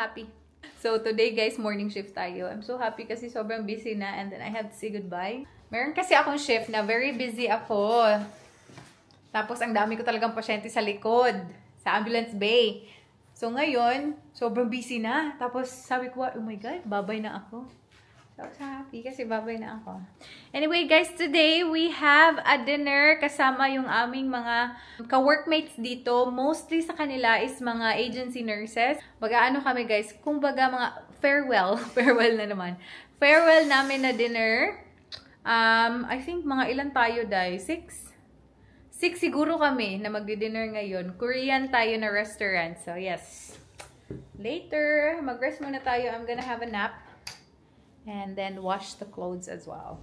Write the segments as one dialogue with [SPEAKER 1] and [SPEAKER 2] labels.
[SPEAKER 1] happy. So, today guys, morning shift tayo. I'm so happy kasi sobrang busy na and then I have to say goodbye. Meron kasi akong shift na very busy ako. Tapos, ang dami ko talagang pasyente sa likod, sa ambulance bay. So, ngayon, sobrang busy na. Tapos, sabi ko, oh my God, babay na ako. So, happy kasi babay na ako. Anyway, guys, today we have a dinner kasama yung aming mga ka-workmates dito. Mostly sa kanila is mga agency nurses. Mag-aano kami, guys, kung baga mga farewell. Farewell na naman. Farewell namin na dinner. I think mga ilan tayo, dahil? 6 siguro kami na magdi-dinner ngayon. Korean tayo na restaurant. So, yes. Later, mag-rest muna tayo. I'm gonna have a nap. And then wash the clothes as well.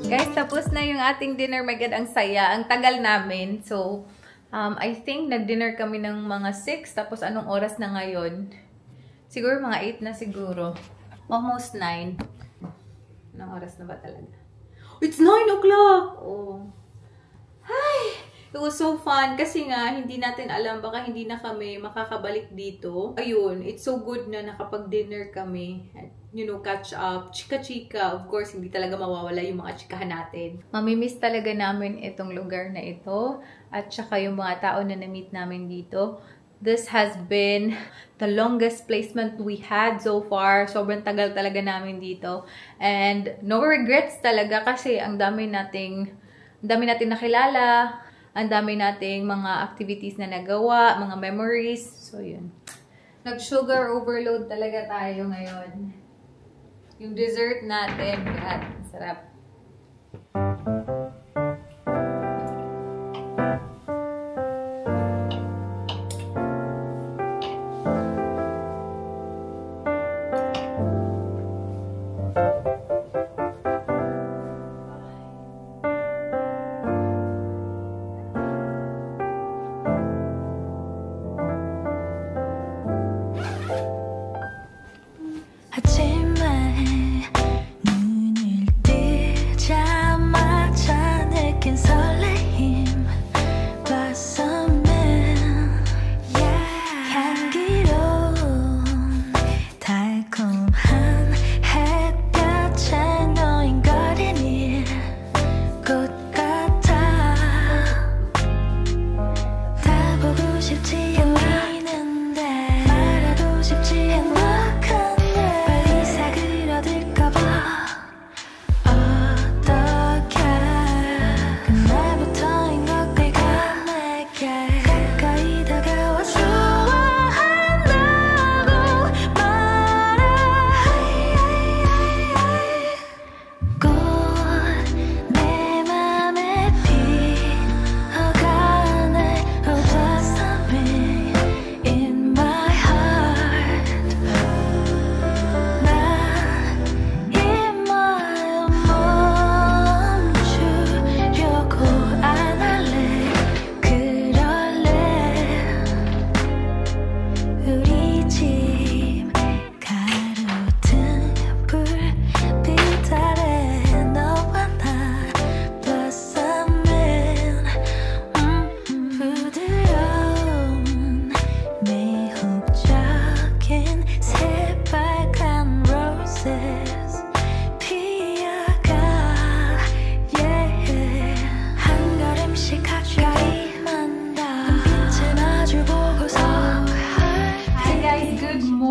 [SPEAKER 1] Guys, tapos na yung ating dinner. My God, ang saya. Ang tagal namin. So, I think nag-dinner kami ng mga 6. Tapos, anong oras na ngayon? Siguro mga 8 na siguro. Almost 9. Anong oras na ba talaga? It's 9 o'clock! Oh. Ay! It was so fun. Kasi nga, hindi natin alam. Baka hindi na kami makakabalik dito. Ayun, it's so good na nakapag-dinner kami. You know, catch up, chika-chika. Of course, hindi talaga mawawala yung mga chikahan natin. Mamimiss talaga namin itong lugar na ito. At saka yung mga tao na na-meet namin dito. This has been the longest placement we had so far. Sobrang tagal talaga namin dito. And no regrets talaga kasi ang dami nating nakilala. Ang dami nating mga activities na nagawa, mga memories. So, yun. Nag-sugar overload talaga tayo ngayon. Yung dessert natin, God, sarap.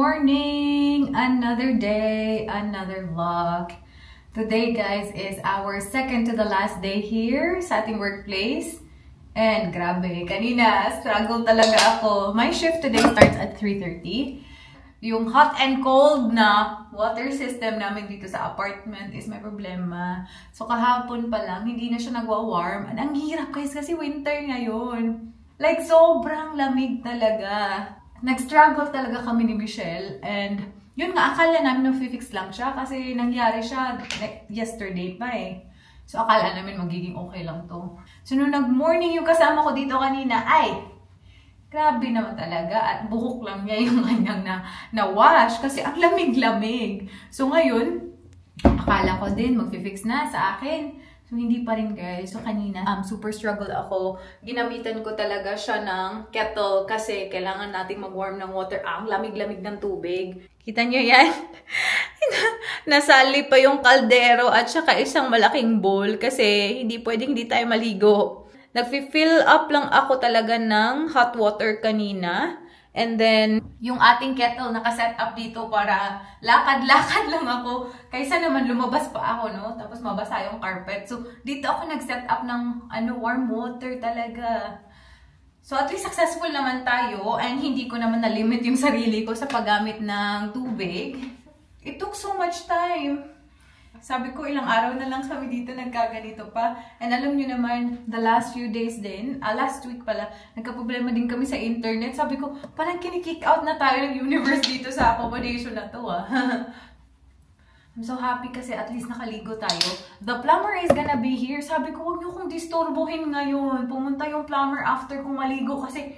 [SPEAKER 1] morning! Another day, another vlog. Today, guys, is our second to the last day here sa ating workplace. And grabe, kanina, struggle talaga ako. My shift today starts at 3:30. Yung hot and cold na water system namin dito sa apartment is may problema. So kahapon pa lang, hindi na siya nagwa-warm. Ang hirap guys kasi winter ngayon. Like sobrang lamig talaga. Nag-struggle talaga kami ni Michelle. And yun nga, akala namin na-fix lang siya kasi nangyari siya yesterday pa eh. So akala namin magiging okay lang to. So nung nag-morning yung kasama ko dito kanina, ay grabe naman talaga at buhok lang niya yung kanyang na-wash kasi ang lamig-lamig. So ngayon, akala ko din mag-fix na sa akin. So hindi pa rin guys. So kanina, super struggle ako. Ginamitan ko talaga siya ng kettle kasi kailangan nating mag-warm ng water. Ang lamig-lamig ng tubig. Kita niyo yan? Nasali pa yung kaldero at saka isang malaking bowl kasi hindi pwedeng hindi tayo maligo. Nag-fill up lang ako talaga ng hot water kanina. And then, yung ating kettle nakaset up dito para lakad-lakad lang ako. Kaysa naman lumabas pa ako, no? Tapos mabasa yung carpet. So, dito ako nag-set up ng warm water talaga. So, at least successful naman tayo. And hindi ko naman na-limit yung sarili ko sa paggamit ng tubig. It took so much time. Sabi ko, ilang araw na lang kami dito nagkaganito pa. And alam nyo naman, the last few days din, last week pala, nagka-problema din kami sa internet. Sabi ko, parang kinikick out na tayo ng universe dito sa accommodation na to I'm so happy kasi at least nakaligo tayo. The plumber is gonna be here. Sabi ko, huwag nyo kong disturbohin ngayon. Pumunta yung plumber after kong maligo kasi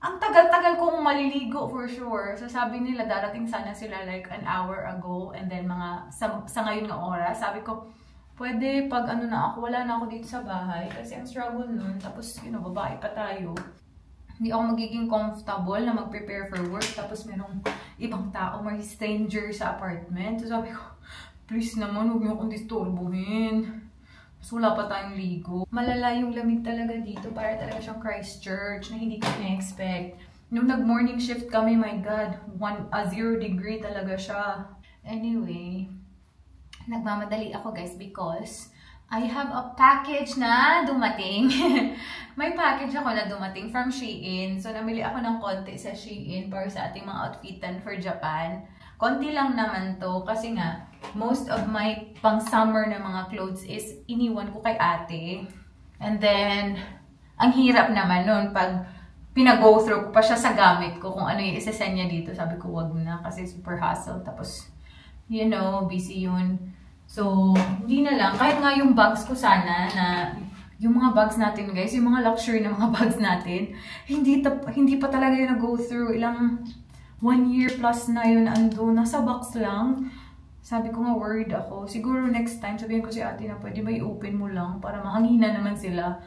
[SPEAKER 1] ang tagal-tagal kong maliligo for sure. So sabi nila darating sana sila like an hour ago and then mga sa ngayon ng oras. Sabi ko, pwede pag na ako, wala na ako dito sa bahay kasi ang struggle nun. Tapos, babae pa tayo. Hindi ako magiging comfortable na mag-prepare for work. Tapos merong ibang tao, may stranger sa apartment. So sabi ko, please naman, huwag niyo akong disturbuhin. So, wala pa tayong ligo. Malala yung lamig talaga dito. Para talaga siyang Christchurch na hindi ko na-expect. Nung nag-morning shift kami, my God, 0 degree talaga siya. Anyway, nagmamadali ako guys because I have a package na dumating. May package ako na dumating from Shein. So, namili ako ng konti sa Shein para sa ating mga outfitan for Japan. Konti lang naman to kasi nga, most of my pang-summer na mga clothes is iniwan ko kay ate. And then, ang hirap naman nun pag pinag-go through ko pa siya sa gamit ko kung ano yung isasend niya dito. Sabi ko, wag na kasi super hassle. Tapos, busy yun. So, hindi na lang. Kahit nga yung bags ko sana na yung mga bags natin guys, yung mga luxury na mga bags natin, hindi pa talaga yung nag-go through. 1 year plus na yun ando. Nasa box lang. Sabi ko nga worried ako. Siguro next time sabihin ko si ate na pwede ba i-open mo lang para mahangina naman sila.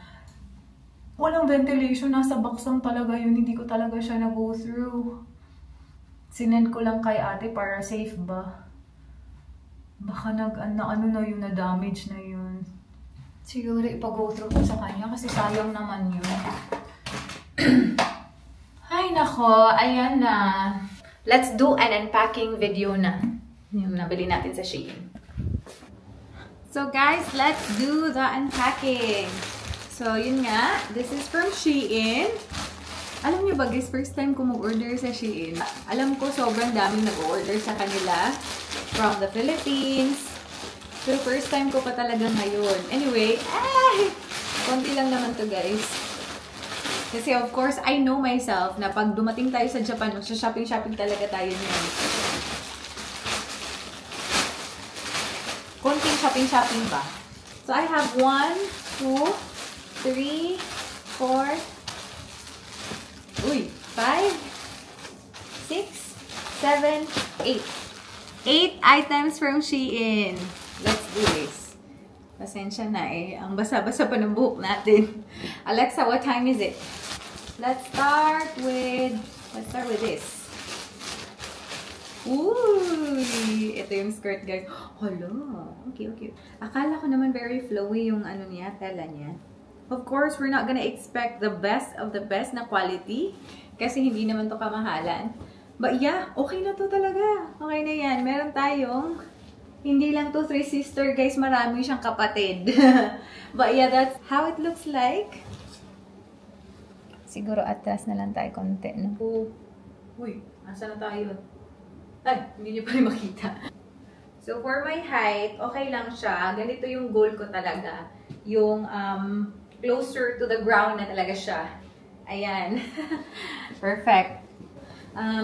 [SPEAKER 1] Walang ventilation. Nasa box lang talaga yun. Hindi ko talaga siya na-go through. Sinend ko lang kay ate para safe ba. Baka na yung na-damage na yun. Siguro ipag-go through ko sa kanya kasi sayang naman yun. Ay nako, ayan na. Let's do an unpacking video na. Yung nabili natin sa Shein. So guys, let's do the unpacking. So yun nga, this is from Shein. Alam niyo ba guys, first time ko mag-order sa Shein. Alam ko sobrang daming nag-order sa kanila from the Philippines. Pero first time ko pa talaga ngayon. Anyway, konti lang naman to guys. Kasi of course, I know myself na pag dumating tayo sa Japan, magsha-shopping-shopping talaga tayo niyan. Konting shopping-shopping ba? So I have 1, 2, 3, 4, 5, 6, 7, 8. 8 items from Shein. Let's do this. Pasensya na eh. Ang basa-basa pa ng buhok natin. Alexa, what time is it? Let's start with this. Uy! Ito yung skirt, guys. Hala! Okay. Akala ko naman very flowy yung tela niya. Of course, we're not gonna expect the best of the best na quality. Kasi hindi naman to kamahalan. But yeah, okay na to talaga. Okay na yan. Meron tayong Hindi lang to three sister, guys. Marami siyang kapatid. But yeah, that's how it looks like. Siguro atras na lang tayo konti, no? Uy, asa na tayo? Ay, hindi niyo pa rin makita. So, for my height, okay lang siya. Ganito yung goal ko talaga. Yung closer to the ground na talaga siya. Ayan. Perfect.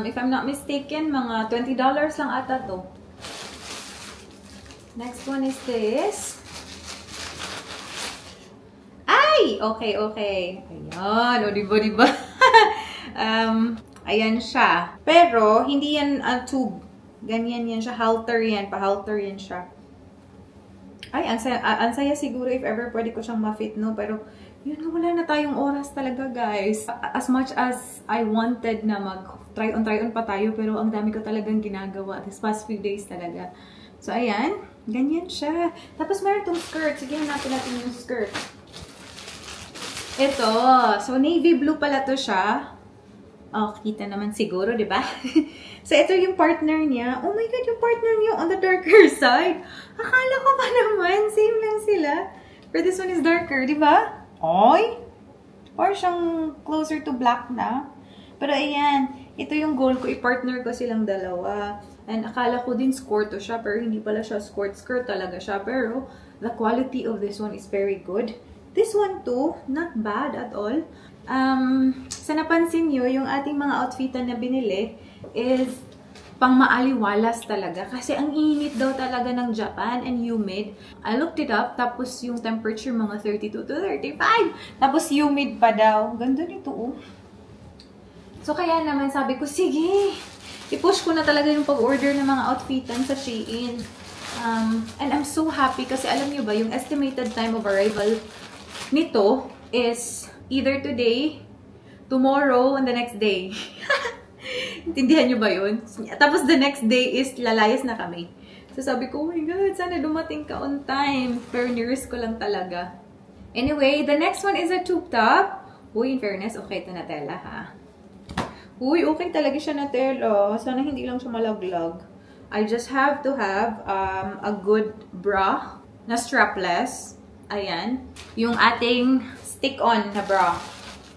[SPEAKER 1] If I'm not mistaken, mga $20 lang ata to. Next one is this. Ay! Okay, okay. Ayan. O, diba? Ayan siya. Pero, hindi yan tube. Ganyan yan siya. Halter yan. Pa-halter yan siya. Ay, ang saya siguro if ever pwede ko siyang ma-fit, no? Pero, yun, wala na tayong oras talaga, guys. As much as I wanted na mag-try on pa tayo, pero ang dami ko talagang ginagawa this past few days talaga. So, ayan. Ganyan siya. Tapos, meron itong skirt. Sige, hanapin natin yung skirt. Ito. So, navy blue pala to siya. Oh, kita naman siguro, di ba? So, ito yung partner niya. Oh my God, yung partner niya on the darker side. Akala ko pa naman. Same lang sila. But this one is darker, di ba? Oy! Or siyang closer to black na. Pero ayan, ito yung goal ko. I-partner ko silang dalawa. And akala ko din skirt to siya. Pero hindi pala siya skirt. Skirt talaga siya. Pero the quality of this one is very good. This one too, not bad at all. Sa napansin nyo, yung ating mga outfitan na binili is pang maaliwalas talaga. Kasi ang init daw talaga ng Japan and humid. I looked it up, tapos yung temperature mga 32 to 35. Tapos humid pa daw. Ganda nito, oh. So kaya naman sabi ko, sige, i-push ko na talaga yung pag-order ng mga outfitan sa Shein. And I'm so happy kasi alam nyo ba, yung estimated time of arrival nito is either today, tomorrow, and the next day. Intindihan nyo ba yun? Tapos the next day is lalayas na kami. So sabi ko, oh my God, sana dumating ka on time. Pero ni-risk ko lang talaga. Anyway, the next one is a tube top. Uy, in fairness, okay ito na tela, ha? Uy, okay talaga siya na tela. Sana hindi lang siya malaglag. I just have to have a good bra na strapless. Ayan. Yung ating stick-on na bra.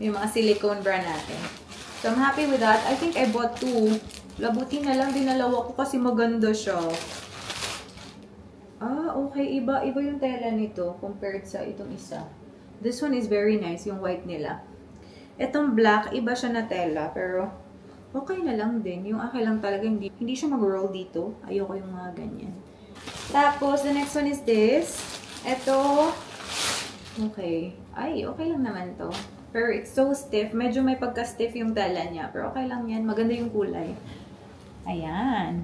[SPEAKER 1] Yung mga silicone bra natin. So, I'm happy with that. I think I bought 2. Labuti na lang, dinalawa ko kasi maganda siya. Ah, okay. Iba yung tela nito compared sa itong isa. This one is very nice, yung white nila. Itong black, iba siya na tela, pero okay na lang din. Yung akin lang talaga, hindi siya mag-roll dito. Ayoko yung mga ganyan. Tapos, the next one is this. Ito, okay. Ay, okay lang naman to. Pero it's so stiff. Medyo may pagka-stiff yung tela niya. Pero okay lang yan. Maganda yung kulay. Ayan.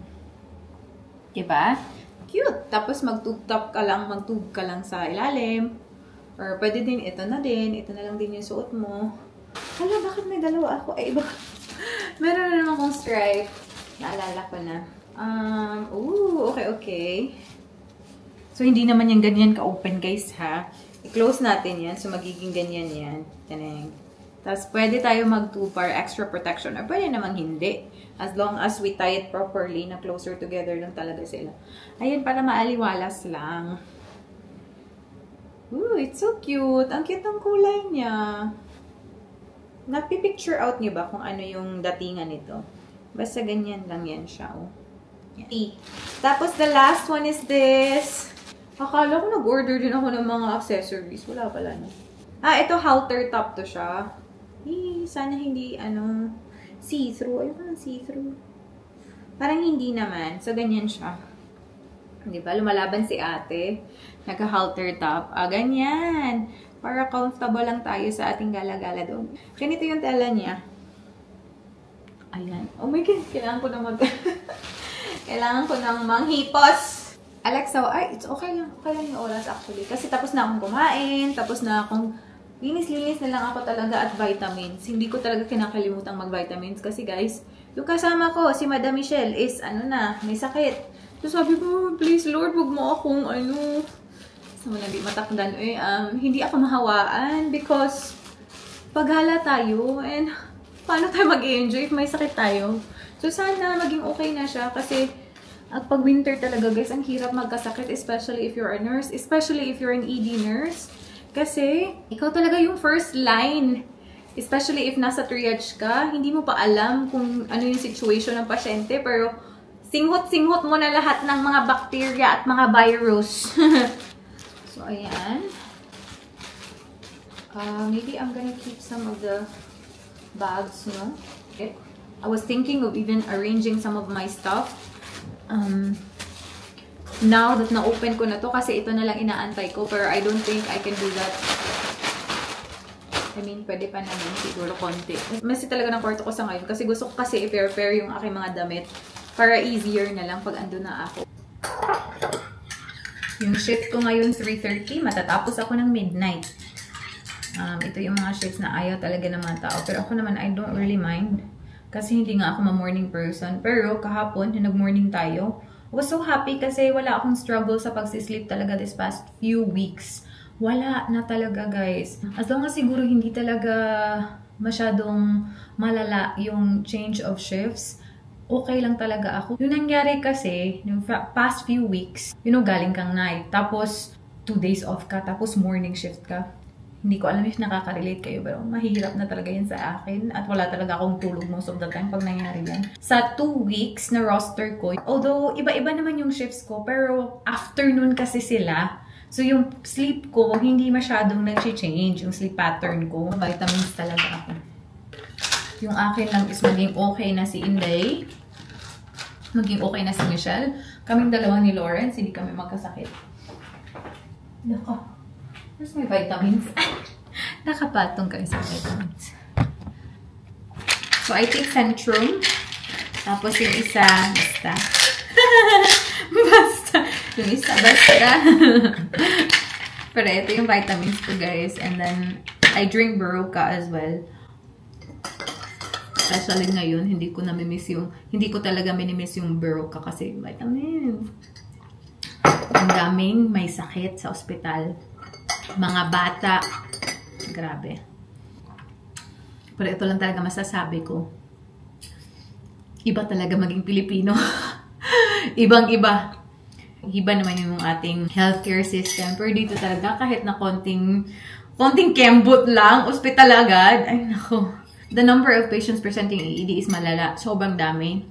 [SPEAKER 1] Diba? Cute. Tapos mag-tube top ka lang. Mag-tube ka lang sa ilalim. Or pwede din ito na din. Ito na lang din yung suot mo. Hala, bakit may dalawa ako? Ay, iba. Meron na naman akong stripe. Naalala ko na. Okay. So, hindi naman yung ganyan ka-open, guys, ha? I-close natin yan. So, magiging ganyan yan. Taneng. Tapos, pwede tayo mag-tube para extra protection. Or pwede namang hindi. As long as we tie it properly, na closer together lang talaga sila. Ayan, para maaliwalas lang. Ooh, it's so cute. Ang cute ng kulay niya. Napipicture out niyo ba kung ano yung datingan nito? Basta ganyan lang yan siya, oh. Yan. Tapos, the last one is this. Akala ko nag-order din ako ng mga accessories. Wala pala, no? Ah, ito halter top to siya. Sana hindi, see-through. Ayun parang see-through. Parang hindi naman. So, ganyan siya. Diba? Lumalaban si ate. Naka-halter top. Ah, ganyan. Para comfortable lang tayo sa ating gala-gala doon. Ganito yung tela niya. Ayan. Oh my God. Kailangan ko na Kailangan ko ng manghipos. Alexa, ay, it's okay lang. Okay lang yung oras actually. Kasi tapos na akong kumain. Tapos na akong linis-linis na lang ako talaga at vitamins. Hindi ko talaga kinakalimutang mag-vitamins. Kasi guys, yung kasama ko, si Madam Michelle is, may sakit. So sabi ko, please Lord, wag mo akong, so hindi matakdan. Hindi ako mahawaan because paghala tayo and paano tayo mag-enjoy if may sakit tayo. So sana maging okay na siya kasi At pag winter talaga guys, ang hirap magkasakit, especially if you're a nurse, especially if you're an ED nurse. Kasi, ikaw talaga yung first line. Especially if nasa triage ka, hindi mo pa alam kung ano yung situation ng pasyente, pero singhot-singhot mo na lahat ng mga bacteria at mga virus. So, ayan. Maybe I'm gonna keep some of the bags, no? Okay. I was thinking of even arranging some of my stuff. Now that na-open ko na to, kasi ito na lang inaantay ko, pero I don't think I can do that. I mean, pwede pa naman siguro konti. Messy talaga ng kwarto ko sa ngayon kasi gusto ko kasi i-prepare yung aking mga damit para easier na lang pag ando na ako. Yung shift ko ngayon 3:30, matatapos ako ng midnight. Ito yung mga shifts na ayaw talaga ng mga tao. Pero ako naman, I don't really mind. Kasi hindi nga ako ma-morning person. Pero kahapon, yung nag-morning tayo, I was so happy kasi wala akong struggle sa pagsisleep talaga this past few weeks. Wala na talaga, guys. As long as siguro hindi talaga masyadong malala yung change of shifts, okay lang talaga ako. Yung nangyari kasi, yung past few weeks, galing kang night. Tapos, 2 days off ka. Tapos, morning shift ka. Hindi ko alam if nakaka-relate kayo, pero mahirap na talaga yan sa akin. At wala talaga akong tulog most of the time pag nangyari yan. Sa 2 weeks na roster ko, although iba-iba naman yung shifts ko, pero afternoon kasi sila. So yung sleep ko, hindi masyadong nag-change yung sleep pattern ko. Vitamins talaga ako. Yung akin lang is maging okay na si Inday. Maging okay na si Michelle. Kaming dalawa ni Lawrence, hindi kami magkasakit. Nako. Where's my vitamins? Nakapatong kayo sa vitamins. So, I take Centrum. Tapos yung isa, basta. Basta. Yung isa, basta. Pero ito yung vitamins ko, guys. And then, I drink Berocca as well. Especially ngayon, hindi ko talaga minimiss yung Berocca kasi vitamins. Ang daming may sakit sa ospital. Mga bata. Grabe. Pero ito lang talaga masasabi ko. Iba talaga maging Pilipino. Ibang-iba. Iba naman yung ating healthcare system. Pero dito talaga, kahit na konting kembot lang, ospital agad. Ay, nako. The number of patients presenting ED is malala. Sobrang dami.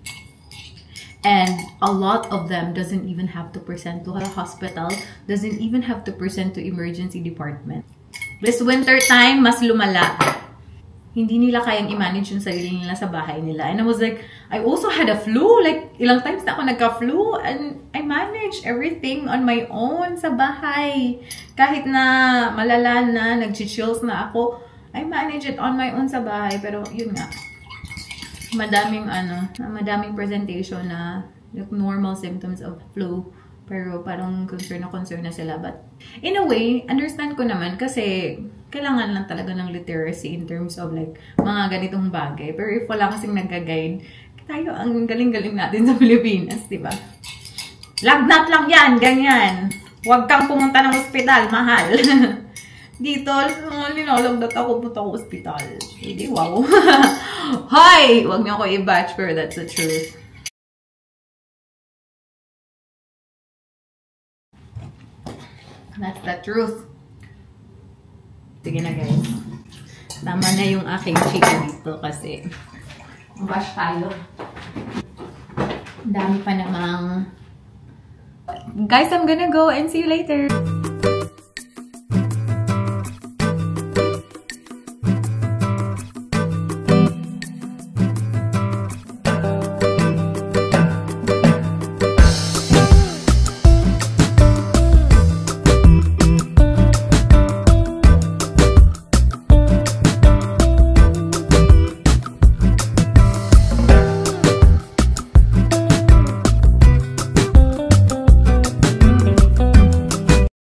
[SPEAKER 1] And a lot of them doesn't even have to present to a hospital, doesn't even have to present to emergency department. This winter time, mas lumala. Hindi nila kayang i-manage yung sarili nila sa bahay nila. And I was like, I also had a flu. Like, ilang times na ako nagka-flu. And I managed everything on my own sa bahay. Kahit na malala na, nag-chills na ako, I managed it on my own sa bahay. Pero yun nga. Madaming presentation na normal symptoms of flu. Pero parang concern na sila. But in a way, understand ko naman kasi kailangan lang talaga ng literacy in terms of like mga ganitong bagay. Pero if wala kasing nag-guide, tayo ang galing-galing natin sa Pilipinas, di ba? Lagnat lang yan, ganyan. Huwag kang pumunta ng ospital, mahal. Dito, linolagdat ako, punta ko ospital. Hindi, wow. Hi! Huwag niyo ako i-batch, pero that's the truth. That's the truth. Sige na, guys. Tama na yung aking chika dito kasi bash tayo. Dami pa namang. Guys, I'm gonna go and see you later.